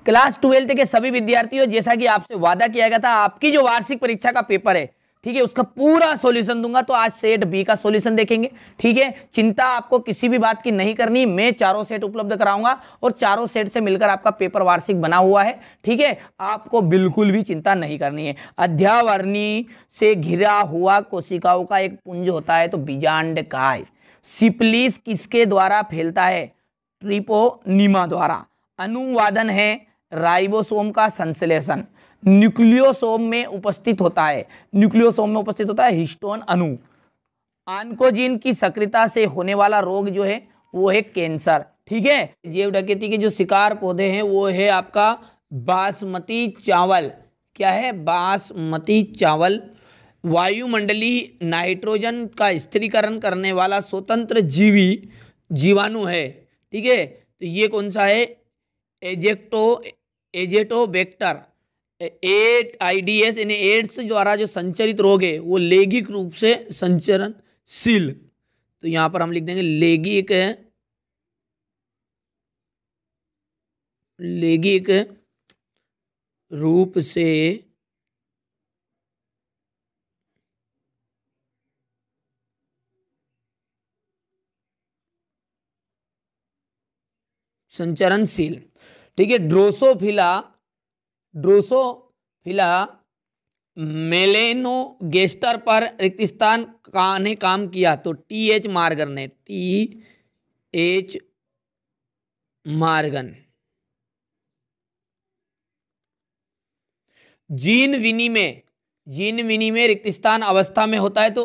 Class 12 के सभी विद्यार्थियों, जैसा कि आपसे वादा किया गया था, आपकी जो वार्षिक परीक्षा का पेपर है, ठीक है, उसका पूरा सॉल्यूशन दूंगा। तो आज सेट बी का सॉल्यूशन देखेंगे, ठीक है। चिंता आपको किसी भी बात की नहीं करनी, मैं चारों सेट उपलब्ध कराऊंगा और चारों सेट से मिलकर आपका पेपर वार्षिक बना हुआ है, ठीक है। आपको बिल्कुल भी चिंता नहीं करनी है। अध्यावरणी से घिरा हुआ कोशिकाओं का एक पुंज होता है तो बीजांडकाय। सिफिलिस किसके द्वारा फैलता है? ट्रिपोनिमा द्वारा। अनुवादन है राइबोसोम का संश्लेषण। न्यूक्लियोसोम में उपस्थित होता है, न्यूक्लियोसोम में उपस्थित होता है हिस्टोन अणु। ऑन्कोजीन की सक्रियता से होने वाला रोग जो है वो है कैंसर, ठीक है। जैव डकैती के जो शिकार पौधे हैं वो है आपका बासमती चावल। क्या है? बासमती चावल। वायुमंडलीय नाइट्रोजन का स्थिरीकरण करने वाला स्वतंत्र जीवी जीवाणु है, ठीक है। तो ये कौन सा है? एजेटोबैक्टर। एड्स यानी एड्स द्वारा जो संचरित रोग है वो लैंगिक रूप से संचरणशील। तो यहां पर हम लिख देंगे लैंगिक रूप से संचरणशील, ठीक है। ड्रोसोफिला मेलेनोगेस्टर पर रिक्तिस्थान ने काम किया तो टीएच मार्गन ने, टीएच मार्गन। जीन विनिमय रिक्तिस्थान अवस्था में होता है तो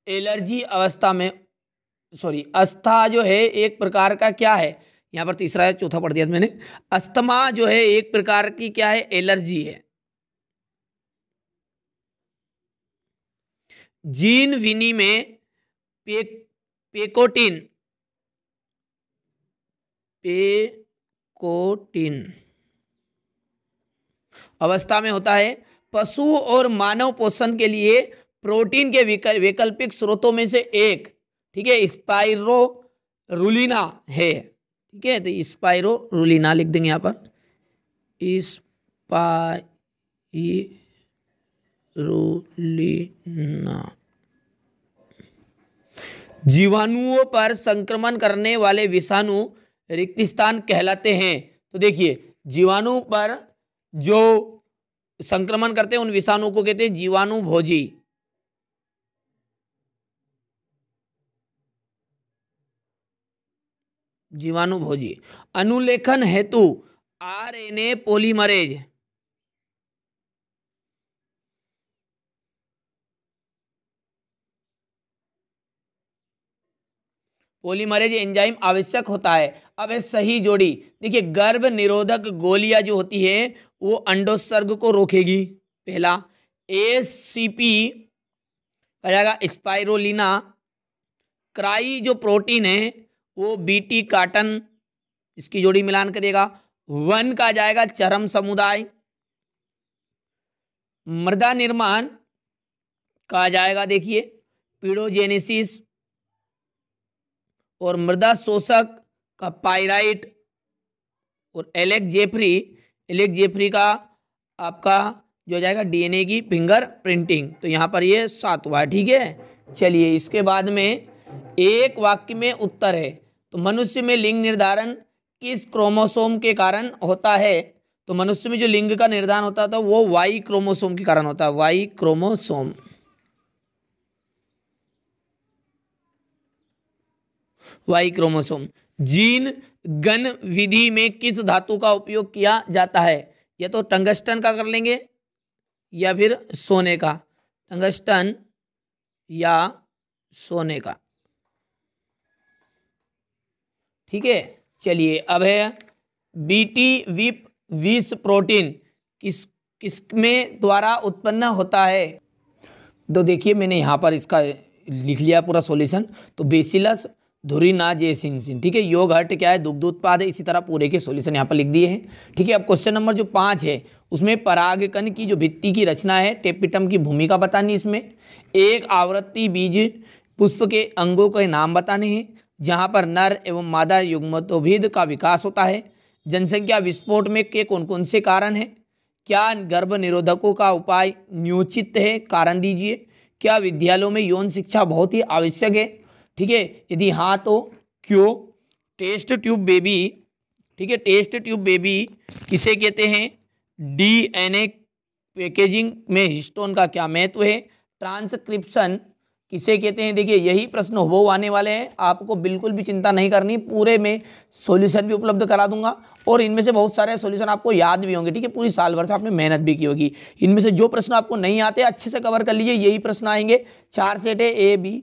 एलर्जी अवस्था में, सॉरी, अस्थमा जो है एक प्रकार का क्या है, यहां पर तीसरा है, चौथा पढ़ दिया था मैंने। अस्थमा जो है एक प्रकार की क्या है? एलर्जी है। जीन विनिमय पेकोटिन अवस्था में होता है। पशु और मानव पोषण के लिए प्रोटीन के वैकल्पिक स्रोतों में से एक, ठीक है, स्पाइरोरुलिना है, ठीक है। तो स्पाइरोरुलिना लिख देंगे यहां पर, स्पाइरुलिना। जीवाणुओं पर संक्रमण करने वाले विषाणु रिक्तिस्थान कहलाते हैं। तो देखिए, जीवाणु पर जो संक्रमण करते हैं उन विषाणुओं को कहते हैं जीवाणु भोजी। जीवाणु भोजी। अनुलेखन हेतु आरएनए पॉलीमरेज, पॉलीमरेज एंजाइम आवश्यक होता है। अब है सही जोड़ी। देखिए, गर्भ निरोधक गोलियां जो होती है वो अंडोत्सर्ग को रोकेगी, पहला। एसीपी आ जाएगा स्पाइरोलिना। क्राई जो प्रोटीन है वो बीटी काटन, इसकी जोड़ी मिलान करेगा। वन का जाएगा चरम समुदाय। मृदा निर्माण का जाएगा देखिए पीडोजेनेसिस। और मृदा शोषक का पाइराइट। और एलेक्स जेफरी का आपका जो जाएगा डीएनए की फिंगर प्रिंटिंग। तो यहाँ पर ये 7वां, ठीक है। चलिए, इसके बाद में एक वाक्य में उत्तर है। तो मनुष्य में लिंग निर्धारण किस क्रोमोसोम के कारण होता है? तो मनुष्य में जो लिंग का निर्धारण होता था वो वाई क्रोमोसोम के कारण होता है, Y chromosome. Y chromosome. Gene gun विधि में किस धातु का उपयोग किया जाता है? या तो टंगस्टन का कर लेंगे या फिर सोने का। टंगस्टन या सोने का, ठीक है। चलिए, अब है बीटी विप विष प्रोटीन किसमें द्वारा उत्पन्न होता है? तो देखिए, मैंने यहाँ पर इसका लिख लिया पूरा सॉल्यूशन। तो बेसिलस धुरीनाजेसिन, ठीक है। योगहट क्या है? दुग्ध उत्पाद है। इसी तरह पूरे के सॉल्यूशन यहाँ पर लिख दिए हैं, ठीक है। अब क्वेश्चन नंबर जो 5 है उसमें परागकण की जो भित्ति की रचना है, टेपिटम की भूमिका बतानी इसमें। एक आवृत्ति बीज पुष्प के अंगों के नाम बताने हैं जहाँ पर नर एवं मादा युग्मतोभिद का विकास होता है। जनसंख्या विस्फोट में के कौन कौन से कारण हैं? क्या गर्भ निरोधकों का उपाय न्योचित है? कारण दीजिए। क्या विद्यालयों में यौन शिक्षा बहुत ही आवश्यक है? ठीक है, यदि हाँ तो क्यों? टेस्ट ट्यूब बेबी, ठीक है, टेस्ट ट्यूब बेबी किसे कहते हैं? डीएनए पैकेजिंग में हिस्टोन का क्या महत्व है? ट्रांसक्रिप्शन किसे कहते हैं? देखिए यही प्रश्न हो आने वाले हैं, आपको बिल्कुल भी चिंता नहीं करनी, पूरे में सॉल्यूशन भी उपलब्ध करा दूंगा और इनमें से बहुत सारे सॉल्यूशन आपको याद भी होंगे। ठीक है, पूरी साल भर से आपने मेहनत भी की होगी। इनमें से जो प्रश्न आपको नहीं आते अच्छे से कवर कर लीजिए, यही प्रश्न आएंगे। 4 सेट है, A B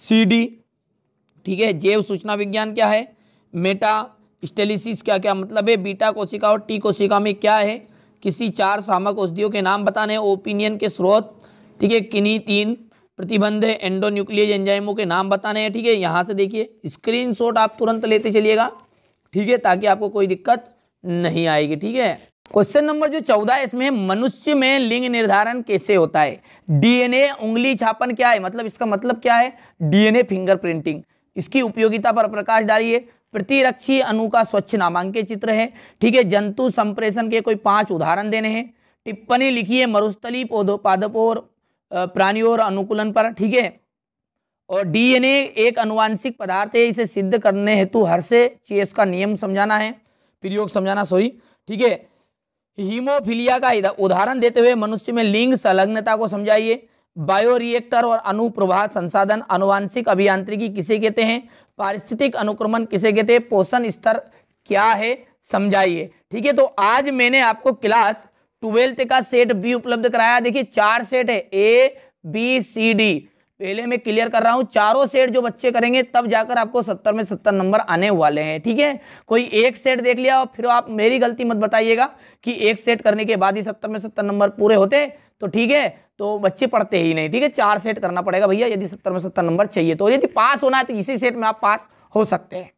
C D। ठीक है, जैव सूचना विज्ञान क्या है? मेटा स्टेलिसिस क्या क्या मतलब है? बीटा कोशिका और टी कोशिका में क्या है? किसी 4 शामक औषधियों के नाम बताने हैं। ओपिनियन के स्रोत, ठीक है, किन्हीं 3 प्रतिबंध एंडोन्यूक्लियस एंजाइमों के नाम बताने हैं। ठीक है, यहाँ से देखिए स्क्रीनशॉट आप तुरंत लेते चलिएगा, ठीक है, ताकि आपको कोई दिक्कत नहीं आएगी। ठीक है, क्वेश्चन नंबर जो 14 है, इसमें मनुष्य में लिंग निर्धारण कैसे होता है? डीएनए उंगली छापन क्या है? मतलब इसका मतलब क्या है? DNA fingerprinting. इसकी उपयोगिता पर प्रकाश डालिए। प्रतिरक्षी अणु का स्वच्छ नामांकित चित्र है। ठीक है, जंतु संप्रेषण के कोई 5 उदाहरण देने हैं। टिप्पणी लिखिए मरुस्थली पादपों और प्राणियों और अनुकूलन पर। ठीक है, और डीएनए एक अनुवांशिक पदार्थ है, इसे सिद्ध करने हेतु हर्शे-चेस का नियम समझाना है, प्रयोग समझाना, सॉरी। ठीक है, हीमोफीलिया का उदाहरण देते हुए मनुष्य में लिंग संलग्नता को समझाइए। बायोरिएक्टर और अनुप्रवाह संसाधन अनुवांशिक अभियांत्रिकी किसे कहते हैं? पारिस्थितिक अनुक्रमण किसे कहते हैं? पोषण स्तर क्या है समझाइए। ठीक है, तो आज मैंने आपको क्लास 12th का सेट बी उपलब्ध कराया। देखिए 4 सेट है, A B C D। पहले मैं क्लियर कर रहा हूं, चारों सेट जो बच्चे करेंगे तब जाकर आपको 70 में 70 नंबर आने वाले हैं। ठीक है, कोई एक सेट देख लिया और फिर आप मेरी गलती मत बताइएगा कि एक सेट करने के बाद ही 70 में 70 नंबर पूरे होते, तो ठीक है, तो बच्चे पढ़ते ही नहीं। ठीक है, 4 सेट करना पड़ेगा भैया यदि 70 में 70 नंबर चाहिए, तो यदि पास होना है तो इसी सेट में आप पास हो सकते हैं।